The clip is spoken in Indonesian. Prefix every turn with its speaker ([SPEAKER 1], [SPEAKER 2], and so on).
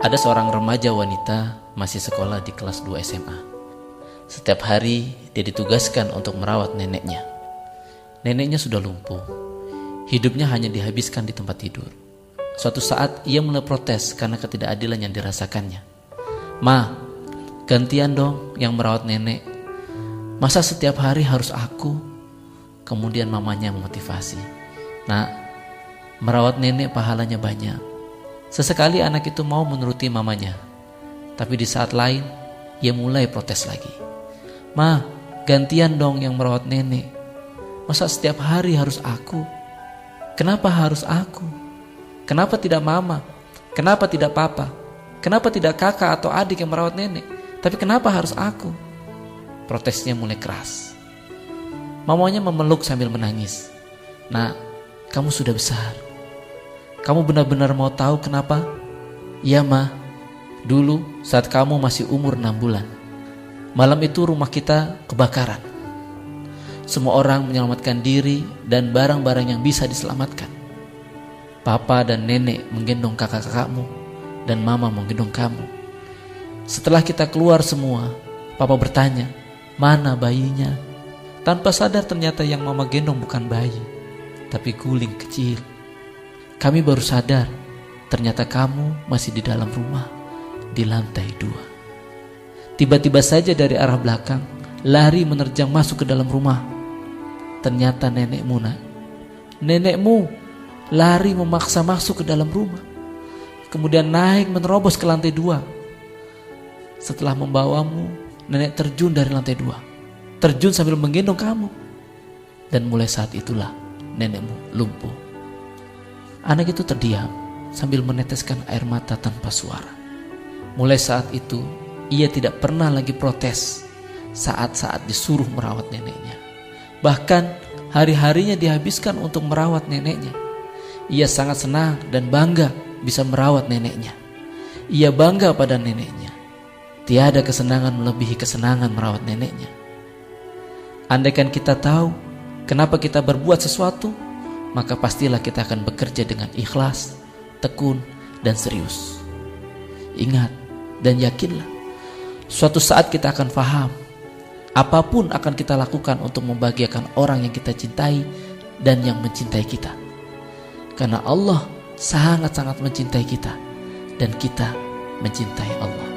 [SPEAKER 1] Ada seorang remaja wanita masih sekolah di kelas 2 SMA. Setiap hari dia ditugaskan untuk merawat neneknya. Neneknya sudah lumpuh. Hidupnya hanya dihabiskan di tempat tidur. Suatu saat ia mulai protes karena ketidakadilan yang dirasakannya. "Ma, gantian dong yang merawat nenek. Masa setiap hari harus aku?" Kemudian mamanya memotivasi. "Nak, merawat nenek pahalanya banyak." Sesekali anak itu mau menuruti mamanya. Tapi di saat lain, ia mulai protes lagi. "Ma, gantian dong yang merawat nenek. Masa setiap hari harus aku? Kenapa harus aku? Kenapa tidak mama? Kenapa tidak papa? Kenapa tidak kakak atau adik yang merawat nenek? Tapi kenapa harus aku?" Protesnya mulai keras. Mamanya memeluk sambil menangis. "Nak, kamu sudah besar. Kamu benar-benar mau tahu kenapa?" "Iya, Ma. Dulu saat kamu masih umur 6 bulan. Malam itu rumah kita kebakaran. Semua orang menyelamatkan diri dan barang-barang yang bisa diselamatkan. Papa dan nenek menggendong kakak-kakakmu dan mama menggendong kamu. Setelah kita keluar semua, papa bertanya, 'Mana bayinya?' Tanpa sadar ternyata yang mama gendong bukan bayi, tapi guling kecil. Kami baru sadar, ternyata kamu masih di dalam rumah, di lantai 2. Tiba-tiba saja dari arah belakang, lari menerjang masuk ke dalam rumah. Ternyata nenekmu, Nak. Nenekmu lari memaksa masuk ke dalam rumah. Kemudian naik menerobos ke lantai 2. Setelah membawamu, nenek terjun dari lantai 2. Terjun sambil menggendong kamu. Dan mulai saat itulah nenekmu lumpuh." Anak itu terdiam sambil meneteskan air mata tanpa suara. Mulai saat itu, ia tidak pernah lagi protes saat-saat disuruh merawat neneknya. Bahkan hari-harinya dihabiskan untuk merawat neneknya. Ia sangat senang dan bangga bisa merawat neneknya. Ia bangga pada neneknya. Tiada kesenangan melebihi kesenangan merawat neneknya. Andaikan kita tahu kenapa kita berbuat sesuatu, maka pastilah kita akan bekerja dengan ikhlas, tekun, dan serius. Ingat dan yakinlah, suatu saat kita akan faham, apapun akan kita lakukan untuk membahagiakan orang yang kita cintai dan yang mencintai kita. Karena Allah sangat-sangat mencintai kita dan kita mencintai Allah.